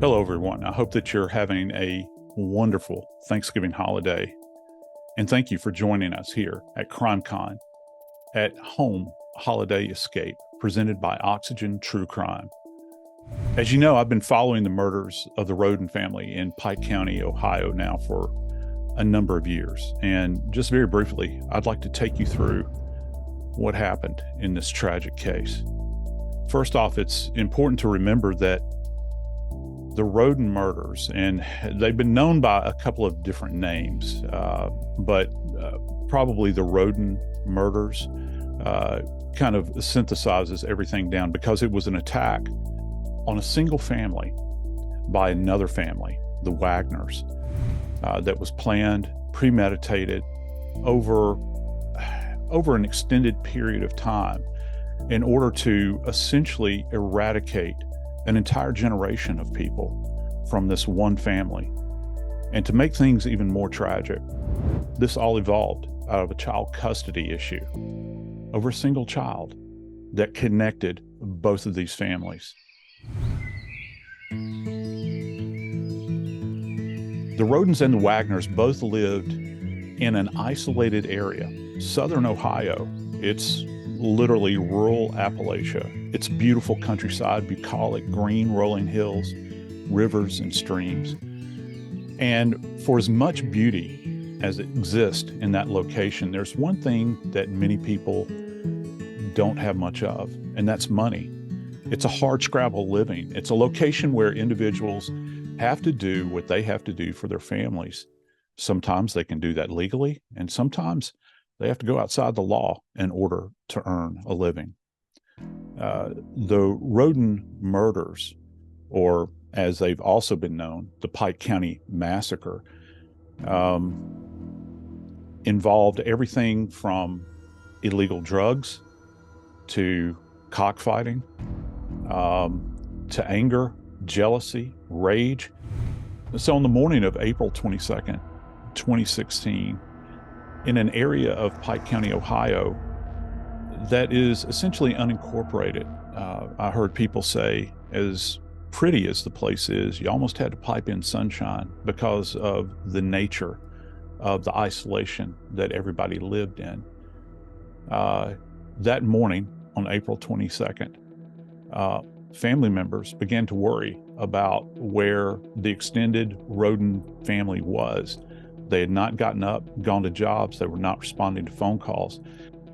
Hello, everyone. I hope that you're having a wonderful Thanksgiving holiday. And thank you for joining us here at CrimeCon at Home Holiday Escape, presented by Oxygen True Crime. As you know, I've been following the murders of the Roden family in Pike County, Ohio now for a number of years. And just very briefly, I'd like to take you through what happened in this tragic case. First off, it's important to remember that the Roden murders, and they've been known by a couple of different names, but probably the Roden murders kind of synthesizes everything down because it was an attack on a single family by another family, the Wagners, that was planned, premeditated over an extended period of time in order to essentially eradicate an entire generation of people from this one family. And to make things even more tragic, this all evolved out of a child custody issue over a single child that connected both of these families. The Rodens and the Wagners both lived in an isolated area, southern Ohio. It's literally rural Appalachia. It's beautiful countryside, bucolic, green rolling hills, rivers, and streams. And for as much beauty as exists in that location, there's one thing that many people don't have much of, and that's money. It's a hard scrabble living. It's a location where individuals have to do what they have to do for their families. Sometimes they can do that legally, and sometimes they have to go outside the law in order to earn a living. The Roden murders, or as they've also been known, the Pike County Massacre, involved everything from illegal drugs to cockfighting, to anger, jealousy, rage. So on the morning of April 22nd, 2016, in an area of Pike County, Ohio, that is essentially unincorporated. I heard people say, as pretty as the place is, you almost had to pipe in sunshine because of the nature of the isolation that everybody lived in. That morning on April 22nd, family members began to worry about where the extended Roden family was. They had not gotten up, gone to jobs. They were not responding to phone calls.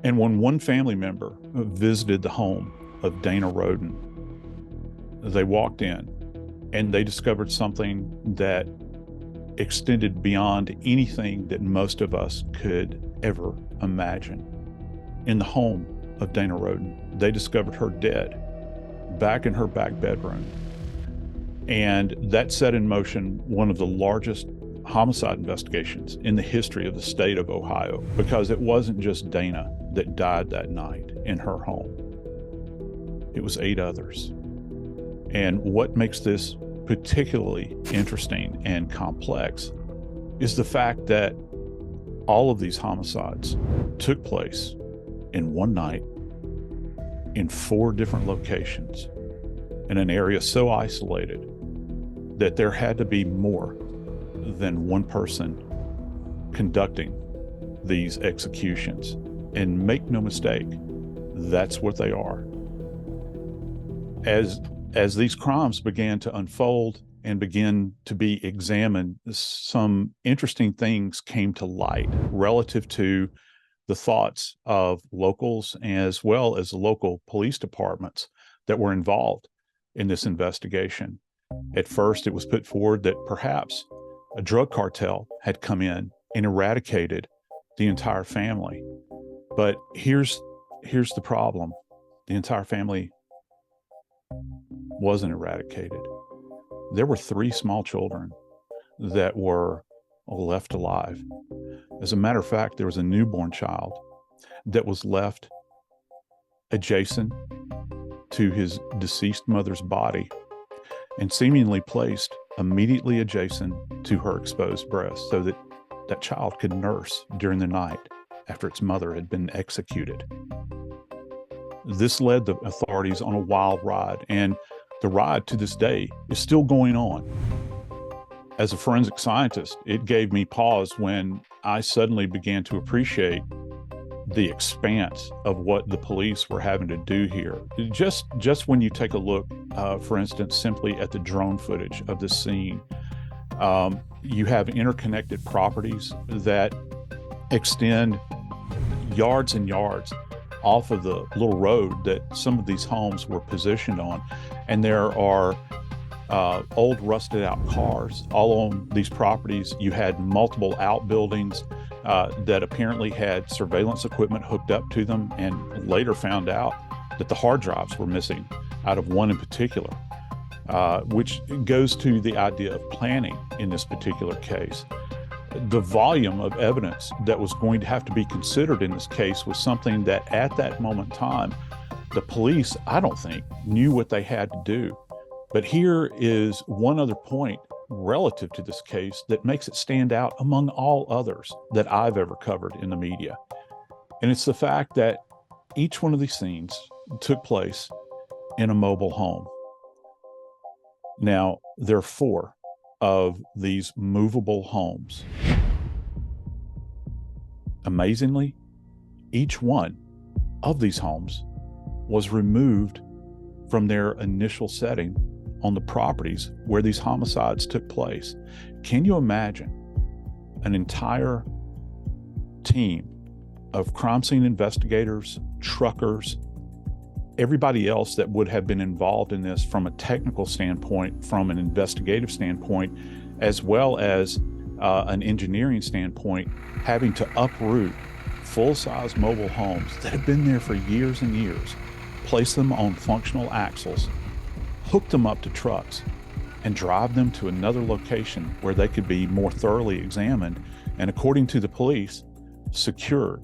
And when one family member visited the home of Dana Roden, they walked in and they discovered something that extended beyond anything that most of us could ever imagine. In the home of Dana Roden, they discovered her dead back in her back bedroom. And that set in motion one of the largest homicide investigations in the history of the state of Ohio, because it wasn't just Dana that died that night in her home. It was 8 others. And what makes this particularly interesting and complex is the fact that all of these homicides took place in one night in 4 different locations in an area so isolated that there had to be more than one person conducting these executions. And make no mistake, that's what they are. As these crimes began to unfold and begin to be examined, some interesting things came to light relative to the thoughts of locals as well as the local police departments that were involved in this investigation. At first, it was put forward that perhaps a drug cartel had come in and eradicated the entire family. But here's the problem. The entire family wasn't eradicated. There were 3 small children that were left alive. As a matter of fact, there was a newborn child that was left adjacent to his deceased mother's body and seemingly placed immediately adjacent to her exposed breast so that that child could nurse during the night after its mother had been executed. This led the authorities on a wild ride, and The ride to this day is still going on. As a forensic scientist, it gave me pause when I suddenly began to appreciate the expanse of what the police were having to do here. Just when you take a look, for instance, simply at the drone footage of this scene, you have interconnected properties that extend yards and yards off of the little road that some of these homes were positioned on. And there are old rusted out cars all on these properties. You had multiple outbuildings that apparently had surveillance equipment hooked up to them, and later found out that the hard drives were missing out of one in particular, which goes to the idea of planning in this particular case. The volume of evidence that was going to have to be considered in this case was something that at that moment in time, the police, I don't think, knew what they had to do. But here is one other point relative to this case that makes it stand out among all others that I've ever covered in the media. And it's the fact that each one of these scenes took place in a mobile home. Now, there are 4 of these movable homes. Amazingly, each one of these homes was removed from their initial setting on the properties where these homicides took place. Can you imagine an entire team of crime scene investigators, truckers, everybody else that would have been involved in this from a technical standpoint, from an investigative standpoint, as well as an engineering standpoint, having to uproot full-size mobile homes that have been there for years and years, place them on functional axles, hook them up to trucks, and drive them to another location where they could be more thoroughly examined and, according to the police, secured.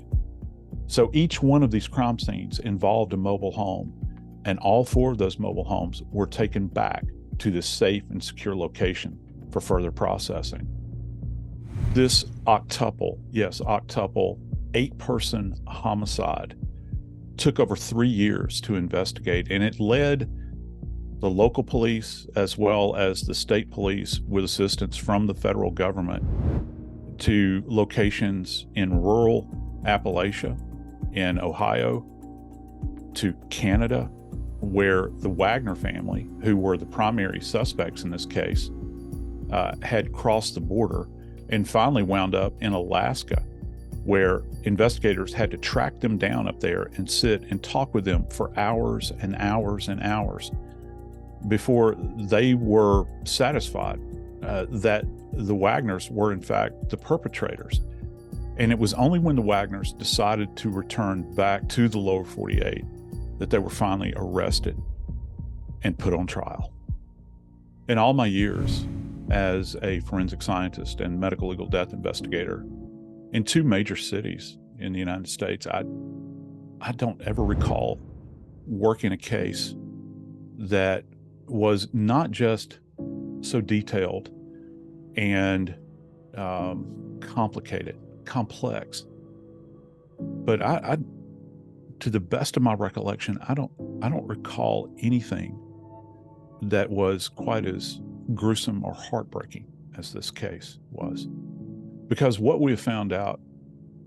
So each one of these crime scenes involved a mobile home, and all 4 of those mobile homes were taken back to this safe and secure location for further processing. This octuple, 8-person homicide took over 3 years to investigate, and it led the local police as well as the state police, with assistance from the federal government, to locations in rural Appalachia, in Ohio, to Canada, where the Wagner family, who were the primary suspects in this case, had crossed the border, and finally wound up in Alaska, where investigators had to track them down up there and sit and talk with them for hours and hours and hours before they were satisfied that the Wagners were in fact the perpetrators. And it was only when the Wagners decided to return back to the lower 48 that they were finally arrested and put on trial. In all my years as a forensic scientist and medical legal death investigator in 2 major cities in the United States, I don't ever recall working a case that was not just so detailed and complicated, complex, but I to the best of my recollection, I don't recall anything that was quite as gruesome or heartbreaking as this case was. Because what we have found out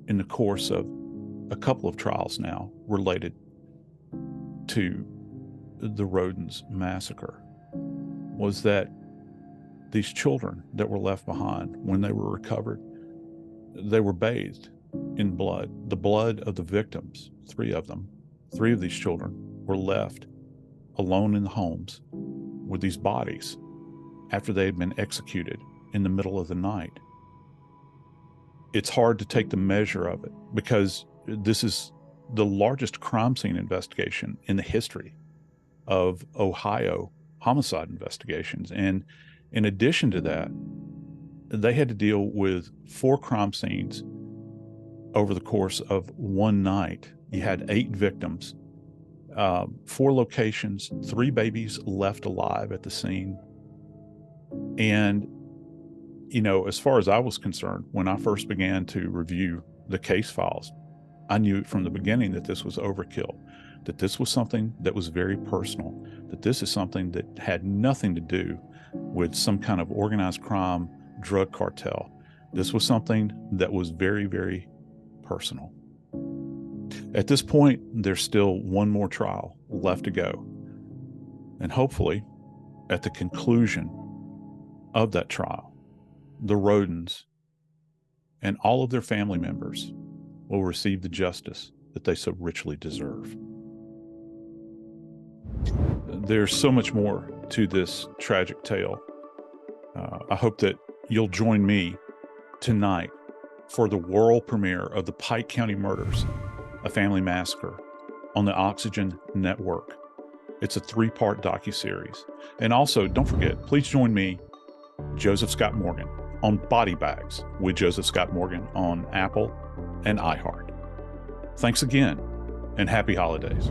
in the course of a couple of trials now related to the Rodens massacre was that these children that were left behind, when they were recovered, they were bathed in blood, the blood of the victims, 3 of them. 3 of these children were left alone in the homes with these bodies after they had been executed in the middle of the night. It's hard to take the measure of it because this is the largest crime scene investigation in the history of Ohio homicide investigations. And in addition to that, they had to deal with 4 crime scenes over the course of one night. You had 8 victims, 4 locations, 3 babies left alive at the scene. And, you know, as far as I was concerned, when I first began to review the case files, I knew from the beginning that this was overkill. that this was something that was very personal, that this is something that had nothing to do with some kind of organized crime, drug cartel. This was something that was very, very personal. At this point, there's still one more trial left to go. And hopefully, at the conclusion of that trial, the Rodens and all of their family members will receive the justice that they so richly deserve. There's so much more to this tragic tale. I hope that you'll join me tonight for the world premiere of the Pike County Murders, A Family Massacre, on the Oxygen Network. It's a 3-part docuseries. And also, don't forget, please join me, Joseph Scott Morgan, on Body Bags with Joseph Scott Morgan on Apple and iHeart. Thanks again, and happy holidays.